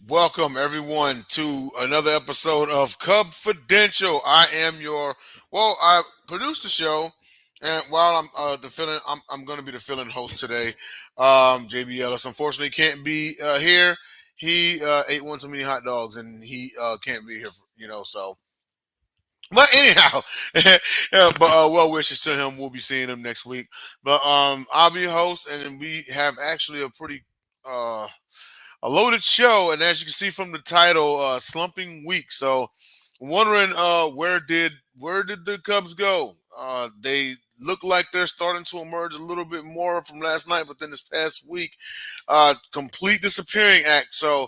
Welcome everyone to another episode of Cubfidential. I produce the show, and while I'm going to be the fill-in host today. JB Ellis unfortunately can't be here. He ate one too many hot dogs, and he can't be here. So. But anyhow, yeah, but well wishes to him. We'll be seeing him next week. But I'll be your host, and we have actually uh a loaded show, and as you can see from the title, slumping week. So, wondering where did the Cubs go? They look like they're starting to emerge a little bit more from last night, but then this past week, complete disappearing act. So,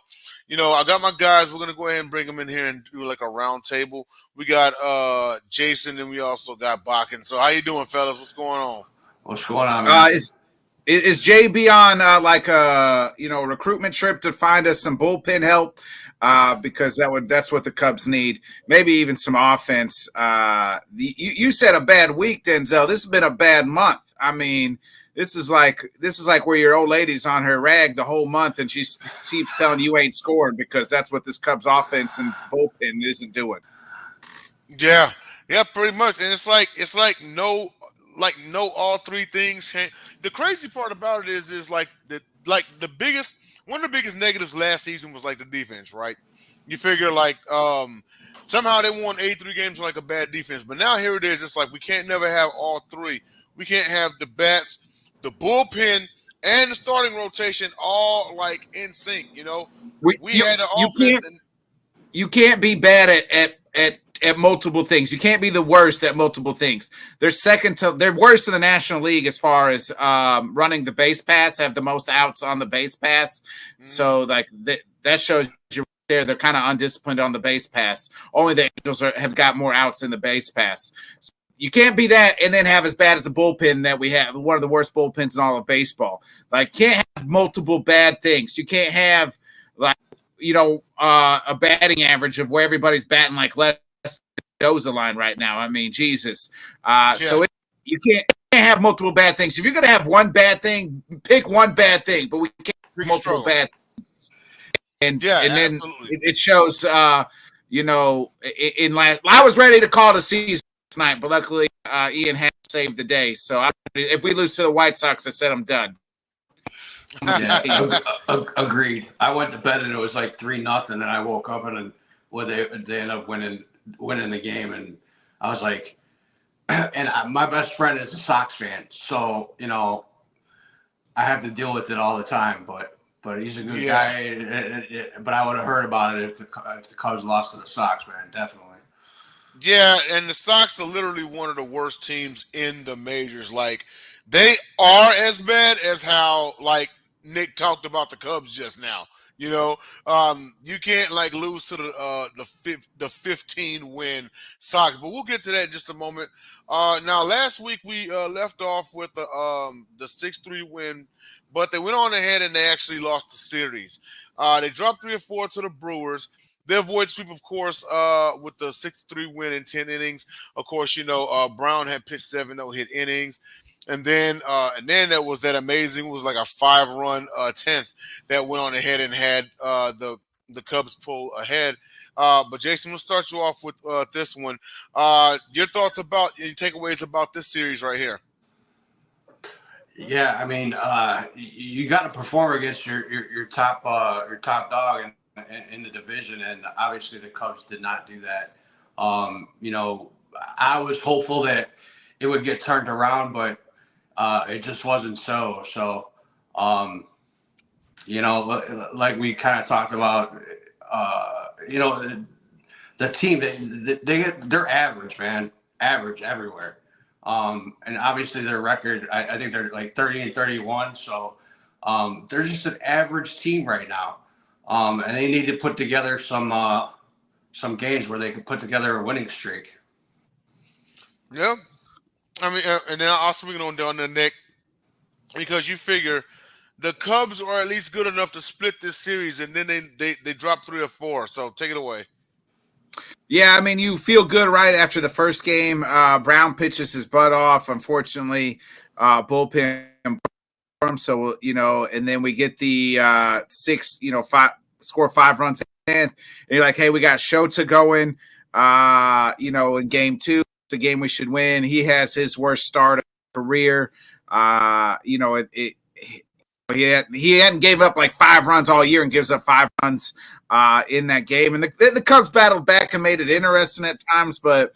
I got my guys. We're gonna go ahead and bring them in here and do like a round table. We got Jason, and we also got Bakken. So, how you doing, fellas? What's going on? What's going on, Uh, man? is is JB on like a recruitment trip to find us some bullpen help? Because that's what the Cubs need. Maybe even some offense. You said a bad week, Denzel. This has been a bad month. I mean, this is like where your old lady's on her rag the whole month, and she keeps telling you ain't scored because that's what this Cubs offense and bullpen isn't doing. Yeah, yeah, pretty much. And it's like no all three things can. The crazy part about it is the biggest one of the biggest negatives last season was like the defense, right? You figure somehow they won 83 games with like a bad defense, but now here it is. It's like we can't never have all three. We can't have the bats, the bullpen, and the starting rotation all like in sync. We, We you had the you offense, can't and you can't be bad at multiple things. You can't be the worst at multiple things. They're worse in the National League as far as running the base pass, have the most outs on the base pass. mhm, So that shows you right there they're kind of undisciplined on the base pass. Only the Angels have got more outs in the base pass. So you can't be that and then have as bad as the bullpen that we have, one of the worst bullpens in all of baseball. Like, can't have multiple bad things. You can't have like a batting average of where everybody's batting like less Doza line right now. I mean, Jesus. yeah, You can't have multiple bad things. If you're going to have one bad thing, pick one bad thing, but we can't have biggest multiple struggle. bad things. And Yeah, then absolutely. it shows, I was ready to call the season tonight, but luckily Ian had saved the day. So if we lose to the White Sox, I said I'm done. Yeah, agreed. I went to bed and it was like 3-0, and I woke up and they ended up winning the game, and I was like, my best friend is a Sox fan, so I have to deal with it all the time. But he's a good Yeah. guy. But I would have heard about it if the Cubs lost to the Sox, man. Definitely. Yeah, and the Sox are literally one of the worst teams in the majors. Like they are as bad as how like Nick talked about the Cubs just now. You can't like lose to the 15 win Sox, but we'll get to that in just a moment. Now last week we left off with the 6-3 win, but they went on ahead and they actually lost the series. They dropped 3-4 to the Brewers. They avoid sweep, of course, with the 6-3 win in 10 innings. Of course, Brown had pitched 7 no-hit innings. And then that was that amazing. It was like a 5-run 10th that went on ahead and had the Cubs pull ahead. But Jason, we'll start you off with this one. Your thoughts about your takeaways about this series right here. Yeah, I mean, you got to perform against your top dog in the division, and obviously the Cubs did not do that. I was hopeful that it would get turned around, but it just wasn't so. So, um, like we kind of talked about, the team they're average, man, average everywhere. And obviously their record, I think they're like 30-31. So they're just an average team right now. And they need to put together some games where they can put together a winning streak. Yeah, I mean, and then also we going down the neck because you figure the Cubs are at least good enough to split this series, and then they drop 3 or 4. So take it away. Yeah, I mean, you feel good right after the first game. Brown pitches his butt off. Unfortunately, bullpen. So and then we get the 6, 5. score 5 runs in 10th, and you're like, hey, we got Shota going, in game 2. It's a game we should win. He has his worst start of his career. He hadn't gave up like 5 runs all year and gives up 5 runs in that game. And the Cubs battled back and made it interesting at times. But,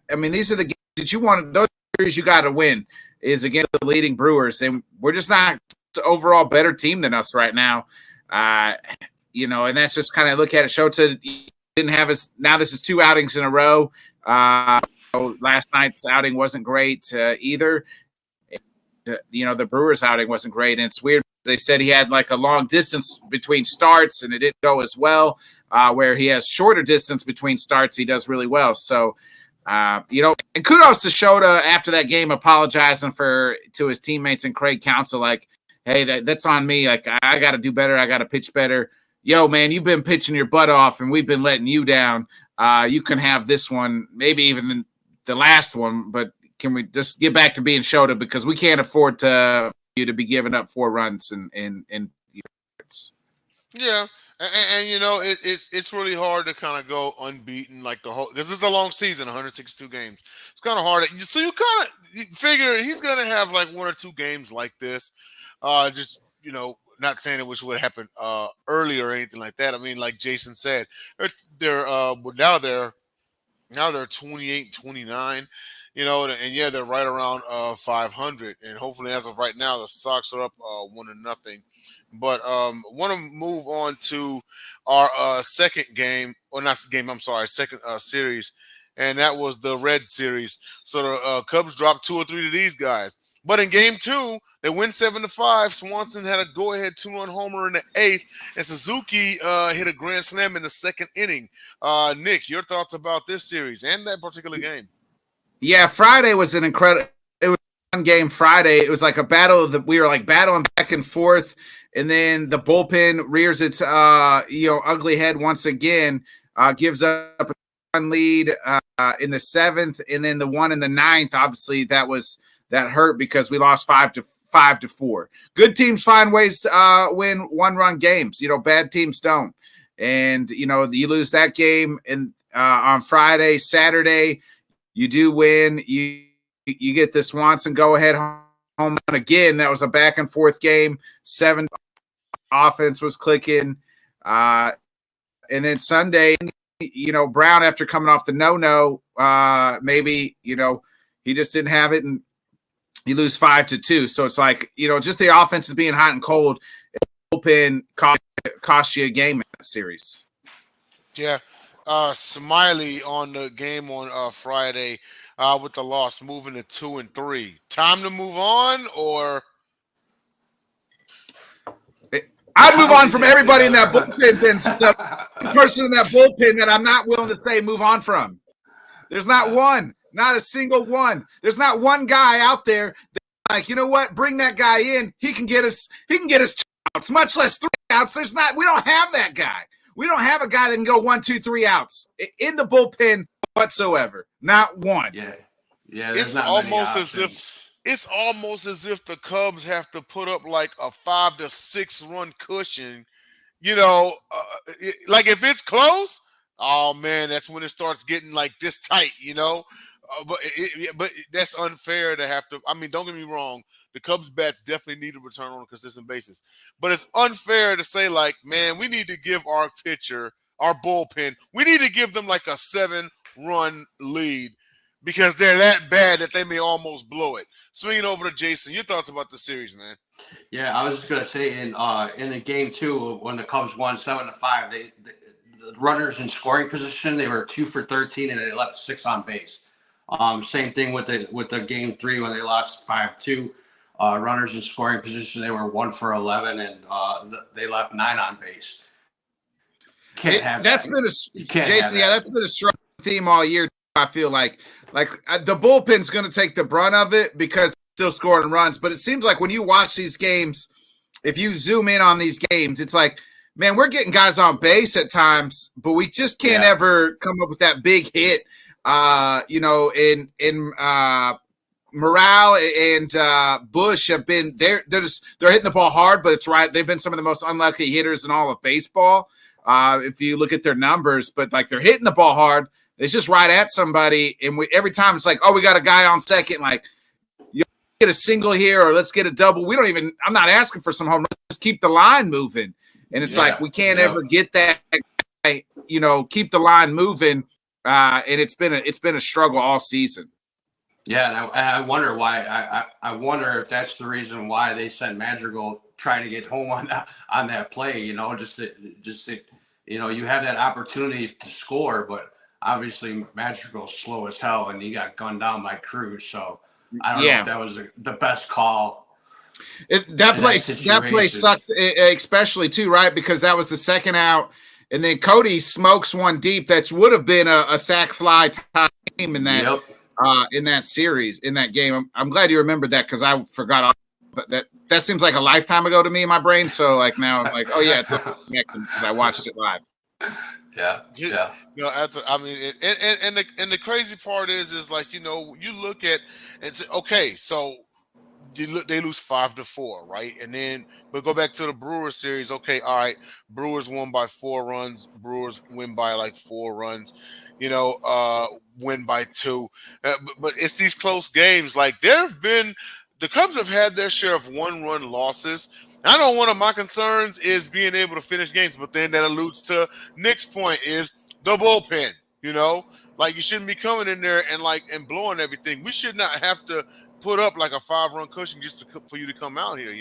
these are the games that you want. Those series you got to win is against the leading Brewers. And we're just not an overall better team than us right now. And that's just kind of look at it. Shota didn't have his – now this is 2 outings in a row. Last night's outing wasn't great either. The Brewers outing wasn't great, and it's weird. They said he had like a long distance between starts, and it didn't go as well. Where he has shorter distance between starts, he does really well. So, and kudos to Shota after that game, apologizing to his teammates and Craig Counsell, like, hey, that's on me. Like, I got to do better. I got to pitch better. Yo, man, you've been pitching your butt off, and we've been letting you down. You can have this one, maybe even the last one, but can we just get back to being Shota, because we can't afford you to be giving up 4 runs and yeah, and it's really hard to kind of go unbeaten like the whole, because it's a long season, 162 games. It's kind of hard. So you kind of figure he's gonna have like 1 or 2 games like this. Not saying it wish would happen earlier or anything like that. I mean, like Jason said, they're now they're 28-29. And yeah, they're right around 500, and hopefully, as of right now, the Sox are up 1-0. But want to move on to our second game, or not game? I'm sorry, second series, and that was the Red series. So the Cubs dropped 2 or 3 to these guys. But in game 2, they win 7-5. Swanson had a go-ahead 2-run homer in the 8th, and Suzuki hit a grand slam in the 2nd inning. Nick, your thoughts about this series and that particular game? Yeah, Friday was an incredible. It was a fun game. Friday, it was like a battle we were like battling back and forth, and then the bullpen rears its ugly head once again. Gives up a run lead in the 7th, and then the one in the 9th. Obviously, that hurt because we lost 5-4. Good teams find ways to win 1-run games. Bad teams don't. And you lose that game, and on Friday, Saturday. You do win. You get the Swanson go-ahead home run again. That was a back-and-forth game. 7 offense was clicking. And then Sunday, Brown, after coming off the no-no, maybe, he just didn't have it, and you lose 5-2. So it's like, just the offense is being hot and cold. Bullpen cost you a game in that series. Yeah. Smiley on the game on Friday with the loss, moving to 2-3. Time to move on, or I'd move on from everybody in that bullpen. Then the person in that bullpen that I'm not willing to say move on from. There's not one, not a single one. There's not one guy out there that's like, you know what? Bring that guy in. He can get us 2 outs, much less 3 outs. We don't have that guy. We don't have a guy that can go 1, 2, 3 outs in the bullpen whatsoever. Not one. Yeah. It's almost as if the Cubs have to put up like a 5 to 6 run cushion. Like if it's close, oh man, that's when it starts getting like this tight. But that's unfair to have to. I mean, don't get me wrong. The Cubs bats definitely need to return on a consistent basis. But it's unfair to say, like, man, we need to give our pitcher, our bullpen, we need to give them like a 7-run lead because they're that bad that they may almost blow it. Swinging over to Jason, your thoughts about the series, man? Yeah, I was just gonna say in the game 2 when the Cubs won 7-5, the runners in scoring position, they were 2 for 13 and they left 6 on base. Same thing with the game 3 when they lost 5-2. Runners in scoring position, they were 1 for 11, and they left 9 on base. That's been a strong theme all year. I feel like the bullpen's going to take the brunt of it because they're still scoring runs. But it seems like when you watch these games, if you zoom in on these games, it's like, man, we're getting guys on base at times, but we just can't ever come up with that big hit. Morale and Bush have been they're hitting the ball hard, but it's right. They've been some of the most unlucky hitters in all of baseball. If you look at their numbers, but like they're hitting the ball hard. It's just right at somebody, and every time it's like, oh, we got a guy on second, like you get a single here or let's get a double. We don't even. I'm not asking for some home runs. Just keep the line moving, and it's like we can't ever get that. Keep the line moving, and it's been a struggle all season. Yeah, and I wonder why. I wonder if that's the reason why they sent Madrigal trying to get home on that play. Just to you have that opportunity to score, but obviously Madrigal's slow as hell, and he got gunned down by Cruz. So I don't know if that was the best call. That play sucked, especially too, right? Because that was the second out, and then Cody smokes one deep that would have been a sac fly time in that. Yep. In that series, in that game. I'm glad you remembered that because I forgot all, but that seems like a lifetime ago to me in my brain. So like now I'm like, oh yeah, it's because I watched it live. Yeah. I mean, and the crazy part is like, you look at and say, okay, so they lose 5-4, right? And then but go back to the Brewers series. Okay, all right, Brewers won by 4 runs. Brewers win by like 4 runs. Win by 2. But it's these close games. Like the Cubs have had their share of 1-run losses. I know one of my concerns is being able to finish games, but then that alludes to Nick's point is the bullpen. Like you shouldn't be coming in there and blowing everything. We should not have to put up like a 5-run cushion just for you to come out here.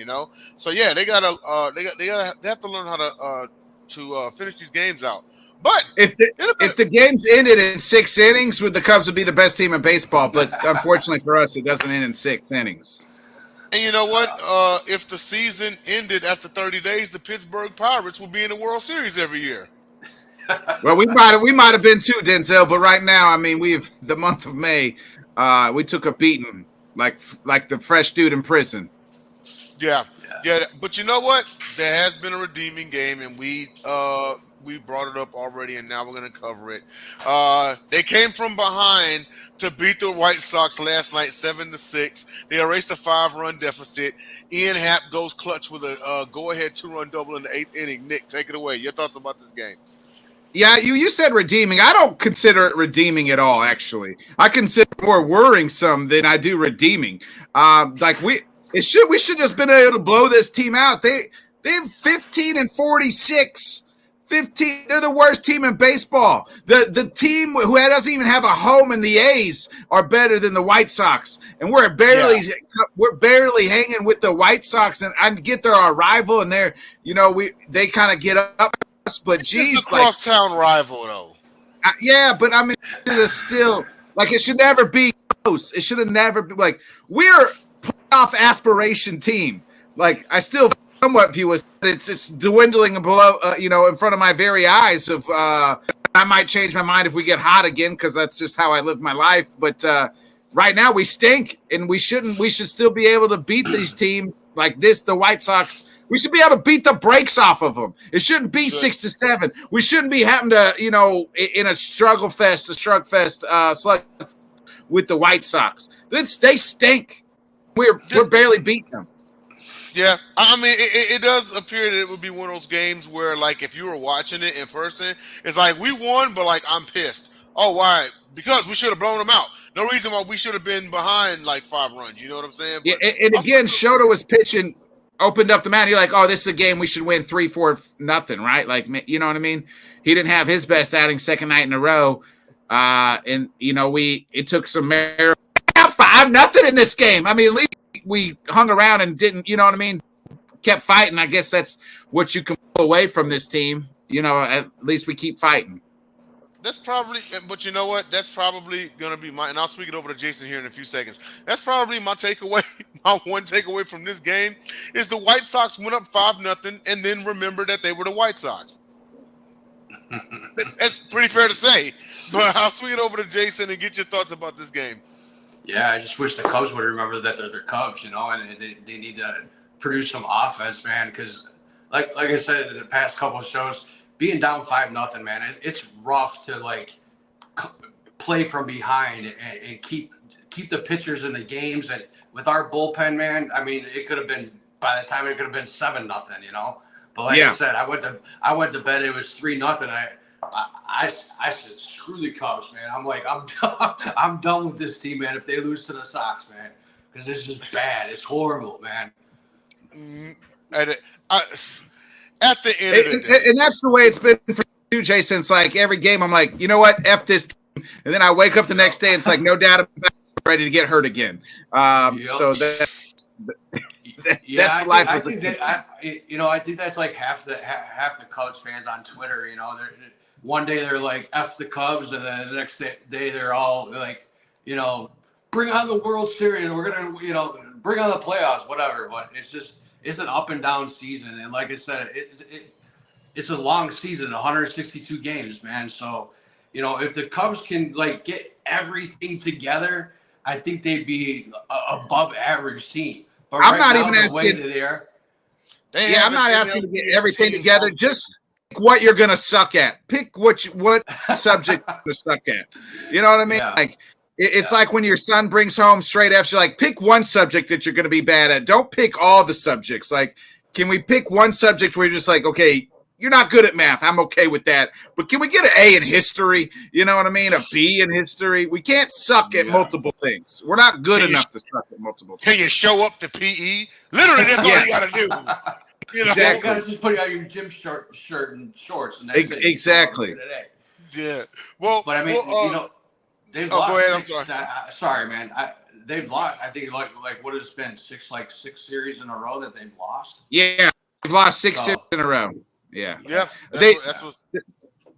So yeah, they have to learn how to finish these games out. But if the game's ended in 6 innings, the Cubs would be the best team in baseball. But unfortunately for us, it doesn't end in 6 innings. And you know what? If the season ended after 30 days, the Pittsburgh Pirates would be in the World Series every year. Well, we might have been too, Denzel. But right now, I mean, the month of May, we took a beating like the fresh dude in prison. Yeah. But you know what? There has been a redeeming game, and we brought it up already, and now we're going to cover it. They came from behind to beat the White Sox last night, 7-6. They erased a 5-run deficit. Ian Happ goes clutch with a go-ahead 2-run double in the 8th inning. Nick, take it away. Your thoughts about this game? Yeah, you said redeeming. I don't consider it redeeming at all, actually. I consider it more worrisome than I do redeeming. We should just been able to blow this team out. They have 15-46. 15. They're the worst team in baseball. The team who doesn't even have a home in the A's are better than the White Sox, and we're barely hanging with the White Sox. And I get they're our rival, and they kind of get up. But geez, it's a crosstown rival, though. Yeah, but I mean, it's still like it should never be close. It should have never been like we're playoff aspiration team. Like I still somewhat view as it's dwindling below, in front of my very eyes. I might change my mind if we get hot again because that's just how I live my life. But right now we stink, and we shouldn't. We should still be able to beat these teams like this. The White Sox. We should be able to beat the brakes off of them. It shouldn't be 6-7. We shouldn't be having to, in a slug fest with the White Sox. They stink. We're barely beating them. Yeah, I mean, it does appear that it would be one of those games where, like, if you were watching it in person, it's like we won, but like I'm pissed. Oh, why? Because we should have blown them out. No reason why we should have been behind like 5 runs. You know what I'm saying? But and again, Shota was pitching. Opened up the mound. You're like, oh, this is a game we should win 3-4-0, right? Like, you know what I mean? He didn't have his best outing second night in a row. And it took some 5-0 in this game. I mean, at least we hung around and didn't, you know what I mean? Kept fighting. I guess that's what you can pull away from this team. At least we keep fighting. That's probably, but you know what? That's probably going to be and I'll speak it over to Jason here in a few seconds. That's probably my takeaway. My one takeaway from this game is the White Sox went up 5-0 and then remembered that they were the White Sox. That's pretty fair to say, but I'll swing it over to Jason and get your thoughts about this game. Yeah, I just wish the Cubs would remember that they're the Cubs, and they need to produce some offense, man, because like I said in the past couple of shows, being down 5-0, man, it's rough to like play from behind and keep keep the pitchers in the games. And with our bullpen, man, I mean, it could have been, by the time it could have been 7-0, you know. But like I said, I went to bed. It was 3-0. I said, screw the Cubs, man. I'm like, I'm done with this team, man. If they lose to the Sox, man, because it's just bad. It's horrible, man. At the end of the day, and that's the way it's been for you, Jason. It's like every game, I'm like, you know what, F this team, and then I wake up the next day, and it's like, no doubt about it, I'm ready to get hurt again. So that's life. I think that's like half the Cubs fans on Twitter. You know, one day they're like F the Cubs, and then the next day they're all like, you know, bring on the World Series, and we're gonna, you know, bring on the playoffs, whatever. But it's an up and down season, and like I said, it's a long season, 162 games, man. So, you know, if the Cubs can like get everything together, I think they'd be above average team. But I'm not even asking. I'm not asking to get everything together. Just pick what you're gonna suck at. Pick what subject to suck at. You know what I mean? Yeah. Like it's like when your son brings home straight F's. You're like, pick one subject that you're gonna be bad at. Don't pick all the subjects. Like, can we pick one subject where you're just like, okay, you're not good at math. I'm okay with that. But can we get an A in history? You know what I mean? A B in history. We can't suck at multiple things. We're not good enough to suck at multiple things. Can you show up to PE? Literally, that's all you got to do. You know? Exactly. You got to just put out your gym shirt and shorts. And that's it. Exactly. Yeah. Well, but I mean, you know, they've lost. Go ahead. I'm sorry. Sorry, man. They've lost. I think like what has been six series in a row that they've lost. Yeah, they've lost six series in a row. Yeah. Yep.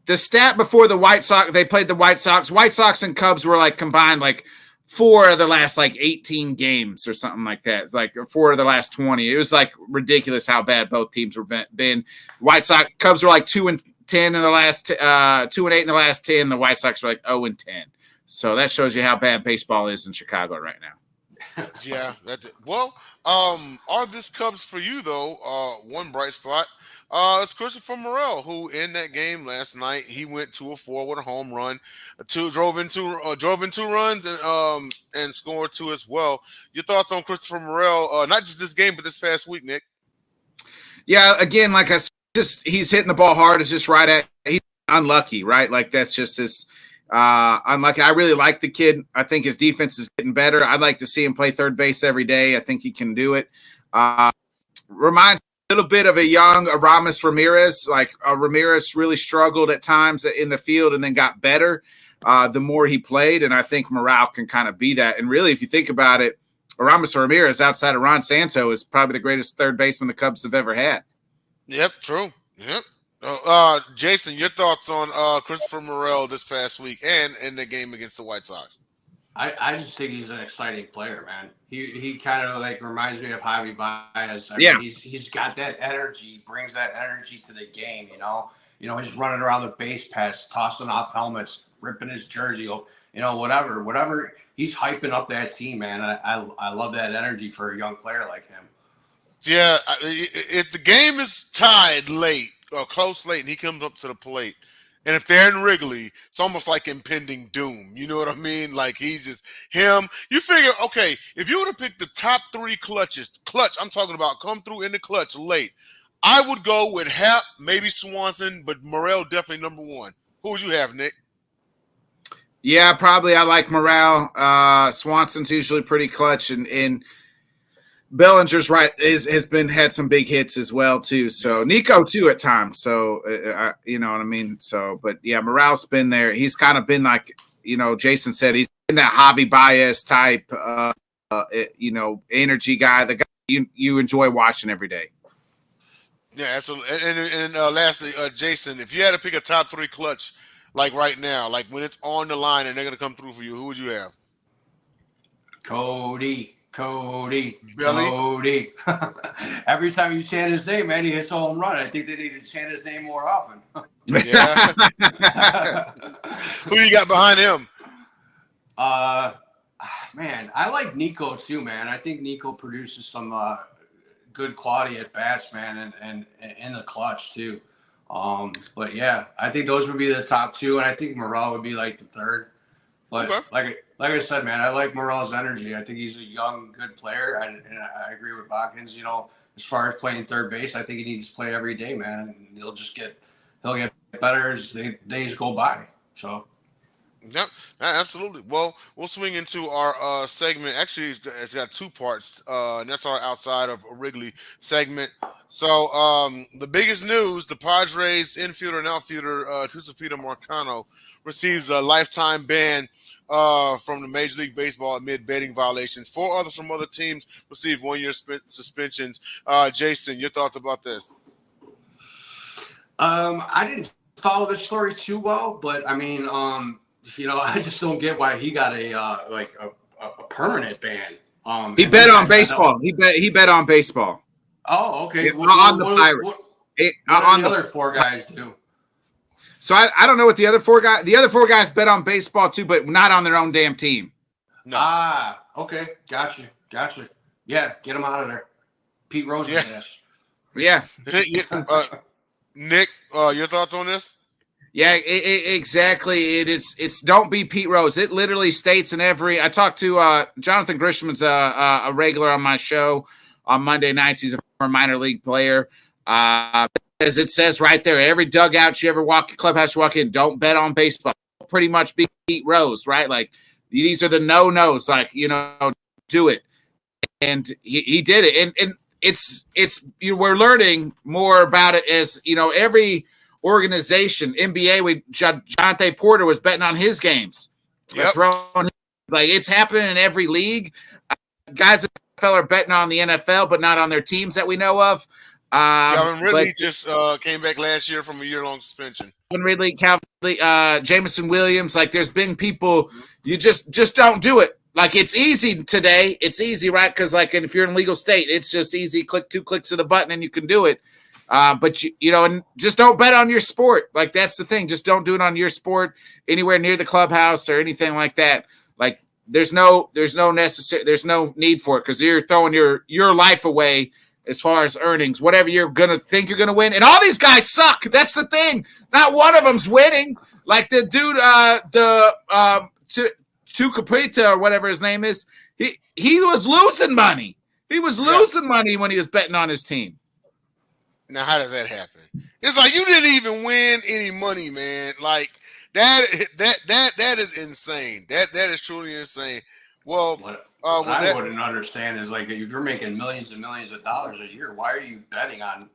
The stat before the White Sox, they played the White Sox. White Sox and Cubs were like combined like 4 of the last like 18 games or something like that. It's like 4 of the last 20. It was like ridiculous how bad both teams were been. White Sox, Cubs were like 2-10 in the last 2-8 in the last 10. The White Sox were like 0-10. So that shows you how bad baseball is in Chicago right now. Yeah, that's it. Well, are this Cubs for you though? One bright spot. It's Christopher Morel, who in that game last night, he went 2-4 with a home run, drove in two runs and scored 2 as well. Your thoughts on Christopher Morel, not just this game, but this past week, Nick? Yeah, again, like I said, he's hitting the ball hard. It's just right at he's unlucky, right? Like that's just this unlucky. I really like the kid. I think his defense is getting better. I'd like to see him play third base every day. I think he can do it. Reminds a little bit of a young Aramis Ramirez. Like Ramirez really struggled at times in the field and then got better the more he played. And I think Morel can kind of be that. And really, if you think about it, Aramis Ramirez outside of Ron Santo is probably the greatest third baseman the Cubs have ever had. Yep, true. Yep. Jason, your thoughts on Christopher Morel this past week and in the game against the White Sox? I just think he's an exciting player, man. He kind of like reminds me of Javi Baez. I mean, he's got that energy, brings that energy to the game. You know, he's running around the base paths, tossing off helmets, ripping his jersey, you know, whatever. He's hyping up that team, man. I love that energy for a young player like him. Yeah, if the game is tied late or close late, and he comes up to the plate. And if they're in Wrigley, it's almost like impending doom. You know what I mean? Like he's just him. You figure, okay, if you were to pick the top 3 clutch, I'm talking about come through in the clutch late, I would go with Happ, maybe Swanson, but Morel definitely number 1. Who would you have, Nick? Yeah, probably I like Morel. Swanson's usually pretty clutch, and Bellinger's had some big hits as well too. So Nico too at times. So you know what I mean. So, but yeah, Morel's been there. He's kind of been like, you know, Jason said, he's been that Javi Baez type, you know, energy guy. The guy you enjoy watching every day. Yeah, absolutely. And lastly, Jason, if you had to pick a top 3 clutch, like right now, like when it's on the line and they're gonna come through for you, who would you have? Cody. Billy? Every time you chant his name, man, he hits a home run. I think they need to chant his name more often. Yeah. Who you got behind him? Man, I like Nico too, man. I think Nico produces some good quality at bats, man, and in the clutch too. But yeah, I think those would be the top 2, and I think Morel would be like the third. But okay. like I said, man, I like Morel's energy. I think he's a young, good player, and I agree with Botkins. You know, as far as playing third base, I think he needs to play every day, man. And he'll get better as the days go by. So. Yep, absolutely. Well, we'll swing into our segment. Actually, it's got two parts, and that's our Outside of Wrigley segment. So, the biggest news: the Padres infielder and outfielder Tucupita Marcano receives a lifetime ban from the Major League Baseball amid betting violations. 4 others from other teams received 1-year suspensions. Jason, your thoughts about this? I didn't follow the story too well, but I mean, you know, I just don't get why he got a permanent ban. He bet on baseball. He bet on baseball. Oh, okay. Yeah, on the Pirates. What the other 4 guys do? So I don't know what the other 4 guys. The other 4 guys bet on baseball too, but not on their own damn team. No. Ah, okay, gotcha. Yeah, get him out of there. Pete Rose, yes. Yeah. Nick, your thoughts on this? Yeah, exactly. It's don't be Pete Rose. It literally states in every. I talked to Jonathan Grishman's a regular on my show on Monday nights. He's a former minor league player. As it says right there, every dugout you ever clubhouse you walk in, don't bet on baseball. Pretty much be Pete Rose, right? Like these are the no-nos. Like do it, and he did it, and we're learning more about it as every organization. NBA, Jonte Porter was betting on his games. Yep. Like it's happening in every league. Guys in the NFL are betting on the NFL, but not on their teams that we know of. Calvin Ridley just came back last year from a year-long suspension. Calvin Ridley, Jameson Williams. Like there's been people, you just don't do it. Like it's easy today. It's easy, right? Because like if you're in a legal state, it's just easy. Click 2 clicks of the button and you can do it. But and just don't bet on your sport. Like that's the thing. Just don't do it on your sport anywhere near the clubhouse or anything like that. Like there's no need for it because you're throwing your life away as far as earnings, whatever you're gonna think you're gonna win. And all these guys suck. That's the thing. Not one of them's winning. Like the dude, Tucupita or whatever his name is, he was losing money. He was losing money when he was betting on his team. Now, how does that happen? It's like you didn't even win any money, man. Like that is insane. That is truly insane. Well, what I wouldn't understand is like if you're making millions and millions of dollars a year, why are you betting on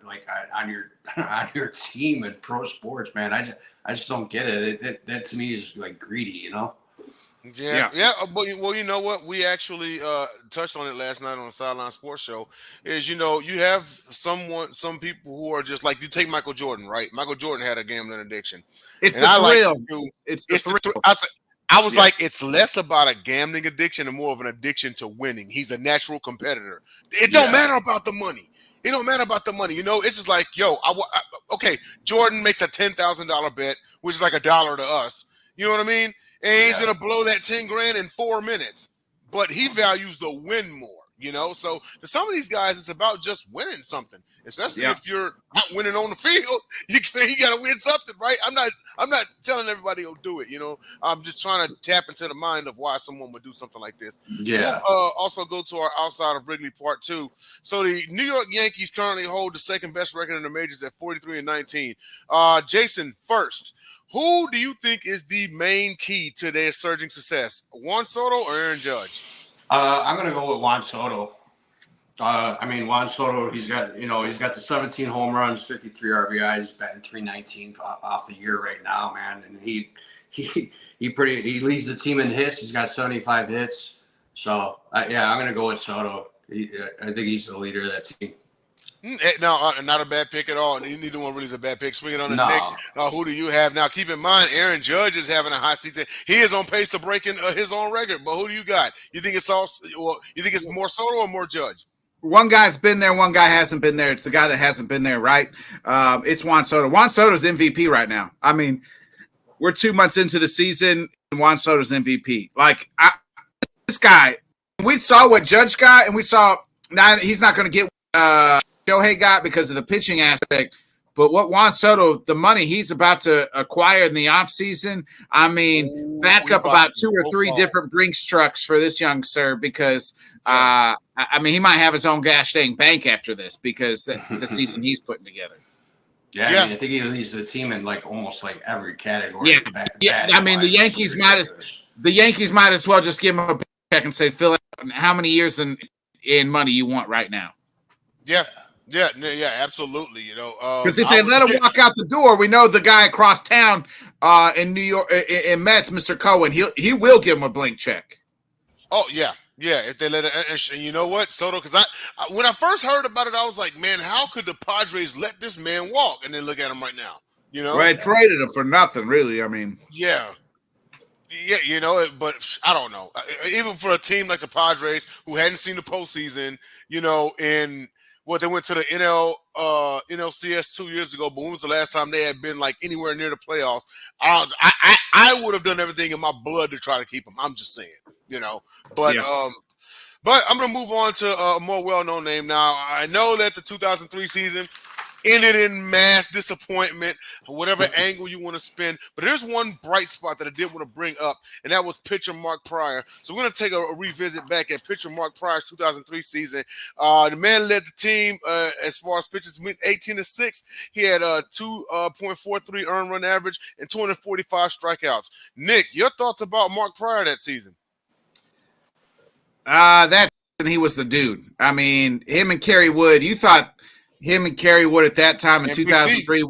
your team in pro sports, man? I just don't get it. That to me is like greedy, Yeah. But you know what? We actually touched on it last night on the Sideline Sports Show. Is you have some people who are just like you take Michael Jordan, right? Michael Jordan had a gambling addiction. It's the thrill. It's the thrill. I was like, it's less about a gambling addiction and more of an addiction to winning. He's a natural competitor. It don't matter about the money. It don't matter about the money. It's just like, okay, Jordan makes a $10,000 bet, which is like $1 to us. You know what I mean? And he's going to blow that 10 grand in 4 minutes. But he values the win more, So to some of these guys, it's about just winning something, especially if you're not winning on the field. You got to win something, right? I'm not telling everybody to do it, I'm just trying to tap into the mind of why someone would do something like this. Yeah. We'll also go to our Outside of Wrigley part 2. So the New York Yankees currently hold the second best record in the majors at 43-19. Jason, first. Who do you think is the main key to their surging success? Juan Soto or Aaron Judge? I'm going to go with Juan Soto. Juan Soto, he's got the 17 home runs, 53 RBIs, batting .319 off the year right now, man. And he leads the team in hits. He's got 75 hits. So I'm going to go with Soto. I think he's the leader of that team. No, not a bad pick at all. Neither one really is a bad pick. Swinging on the Nick. Who do you have now? Keep in mind, Aaron Judge is having a hot season. He is on pace to break his own record. But who do you got? You think it's more Soto or more Judge? One guy's been there, one guy hasn't been there. It's the guy that hasn't been there, right? It's Juan Soto. Juan Soto's MVP right now. I mean, we're 2 months into the season, and Juan Soto's MVP. Like this guy, we saw what Judge got, and we saw now he's not going to get. Shohei got because of the pitching aspect, But what Juan Soto, the money he's about to acquire in the offseason, I mean, back up about 2 or 3 different Brinks trucks for this young sir because, I mean, he might have his own gosh dang bank after this because the season he's putting together. Yeah, I mean, I think he leads the team in like almost like every category. Yeah. I mean, the Yankees might as well just give him a check and say, fill out how many years in money you want right now. Yeah, absolutely. You know, because if they let him walk out the door, we know the guy across town in New York, in Mets, Mr. Cohen, he will give him a blank check. Oh yeah. If they let it, and you know what, Soto? Because I when I first heard about it, I was like, man, how could the Padres let this man walk? And then look at him right now. You know, they traded him for nothing, really. I mean, yeah. You know, but I don't know. Even for a team like the Padres, who hadn't seen the postseason, you know, in what they went to the NLCS 2 years ago, but when was the last time they had been like anywhere near the playoffs? I would have done everything in my blood to try to keep them. I'm just saying, you know. But I'm gonna move on to a more well-known name now. I know that the 2003 season ended in mass disappointment, whatever angle you want to spin. But there's one bright spot that I did want to bring up, and that was pitcher Mark Pryor. So we're going to take a revisit back at pitcher Mark Pryor's 2003 season. The man led the team as far as pitches went 18-6. He had a 2.43 earned run average and 245 strikeouts. Nick, your thoughts about Mark Pryor that season? That season he was the dude. I mean, him and Kerry Wood, you thought him and Kerry Wood at that time in 2003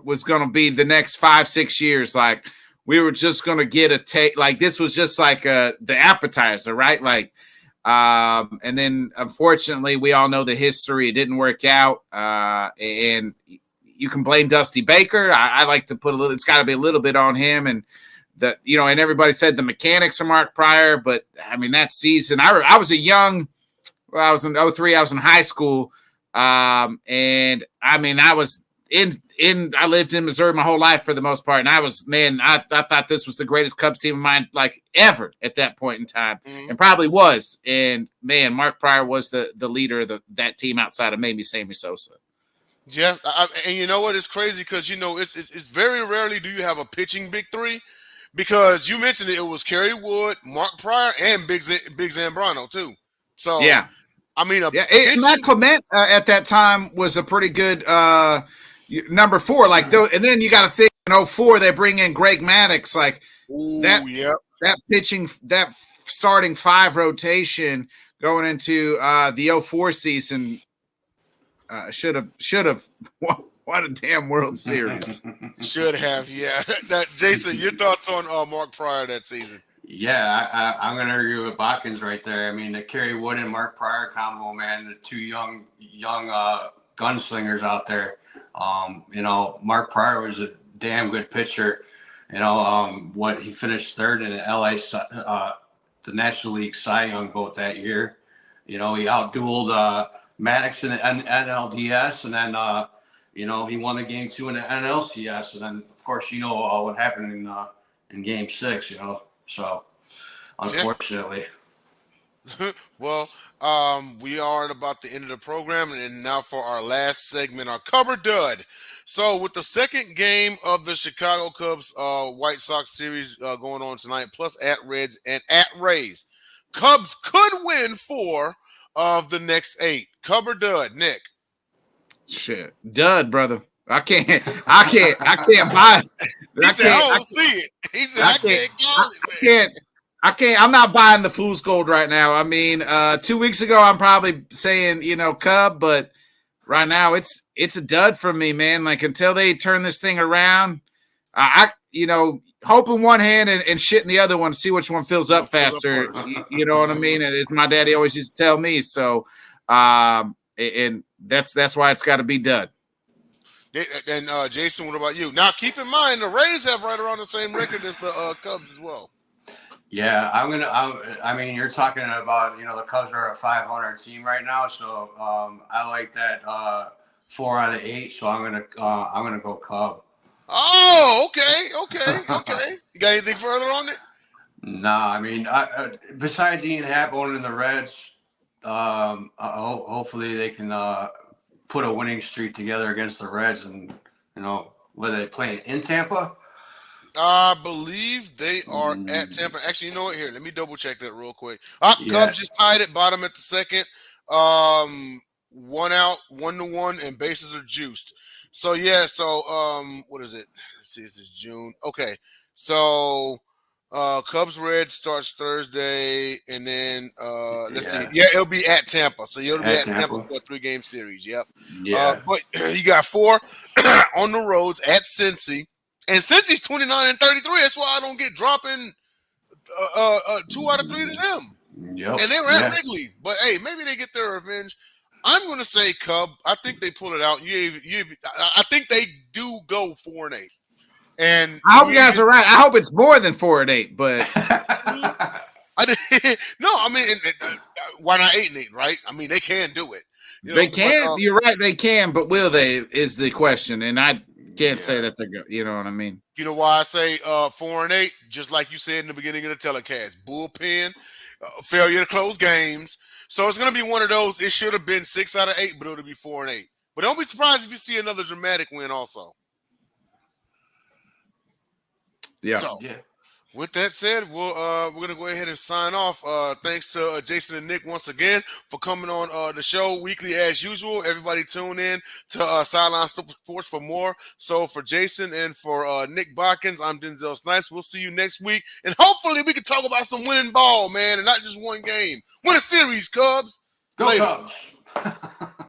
was going to be the next 5-6 years. Like, we were just going to get a take. Like, this was just like the appetizer, right? Like, and then unfortunately, we all know the history. It didn't work out. And you can blame Dusty Baker. I like to put it's got to be a little bit on him. And and everybody said the mechanics of Mark Pryor. But I mean, that season, I was I was in 03. I was in high school. And I mean, I was I lived in Missouri my whole life for the most part. And I thought this was the greatest Cubs team of mine, like ever at that point in time, and probably was. And man, Mark Pryor was the leader of that team outside of maybe Sammy Sosa. Yeah. And you know what? It's crazy because, you know, it's very rarely do you have a pitching big three, because you mentioned it was Kerry Wood, Mark Pryor, and Big Zambrano too. So, yeah. I mean, Matt Clement at that time was a pretty good number 4. Like, and then you got to think in 04 they bring in Greg Maddux. Like, that pitching, that starting 5 rotation going into the 04 season should have won a damn World Series. Should have, yeah. Jason, your thoughts on Mark Pryor that season? Yeah, I'm going to agree with Botkins right there. I mean, the Kerry Wood and Mark Pryor combo, man, the two young gunslingers out there. You know, Mark Pryor was a damn good pitcher. You know, he finished 3rd in the National League Cy Young vote that year. You know, he outdueled Maddux in the NLDS, and then, you know, he won the game 2 in the NLCS. And then, of course, you know what happened in game 6, you know. So, unfortunately. Well, we are at about the end of the program, and now for our last segment, our cover dud. So, with the second game of the Chicago Cubs White Sox series going on tonight, plus at Reds and at Rays, Cubs could win 4 of the next 8. Cover dud, Nick. Shit, dud, brother. I can't buy. He said, I don't see it. He said, I can't call it, man. I can't. I'm not buying the fool's gold right now. I mean, 2 weeks ago, I'm probably saying, you know, Cub, but right now it's a dud for me, man. Like, until they turn this thing around, you know, hope in one hand and shit in the other one, see which one fills up faster. You know what I mean? And it's my daddy always used to tell me. So, and that's why it's got to be dud. And Jason, what about you? Now, keep in mind, the Rays have right around the same record as the Cubs as well. Yeah, I mean, you're talking about, you know, the Cubs are a 500 team right now, so I like that 4 out of 8. So I'm gonna go Cub. Oh, okay. You got anything further on it? Nah, I mean, besides Ian Happ owning the Reds, hopefully they can put a winning streak together against the Reds, and were they playing in Tampa? I believe they are at Tampa. Actually, you know what? Here, let me double check that real quick. Yeah. Cubs just tied it, bottom at the second. 1 out, 1-1, and bases are juiced. So yeah, what is it? Let's see, this is June. Okay. So Cubs Reds starts Thursday, and then let's see. Yeah, it'll be at Tampa. So you'll be at Tampa for a 3-game series. Yep. Yeah. But you got 4 on the roads at Cincy. And Cincy's 29-33, that's why I don't get dropping 2 out of 3 to them. Yep. And they were at Wrigley. But hey, maybe they get their revenge. I'm going to say Cub. I think they pull it out. I think they do go 4-8. And I hope you guys are right. I hope it's more than 4-8. But why not 8-8? Right? I mean, they can do it. They can. You're right. They can. But will they? Is the question. And I can't say that they're good. You know what I mean? You know why I say 4-8? Just like you said in the beginning of the telecast, bullpen, failure to close games. So it's going to be one of those. It should have been 6 out of 8, but it'll be 4-8. But don't be surprised if you see another dramatic win also. Yeah. So, with that said, we're going to go ahead and sign off. Thanks to Jason and Nick once again for coming on the show weekly as usual. Everybody tune in to Sideline Super Sports for more. So for Jason and for Nick Botkins, I'm Denzel Snipes. We'll see you next week. And hopefully we can talk about some winning ball, man, and not just one game. Win a series, Cubs. Go Later. Cubs.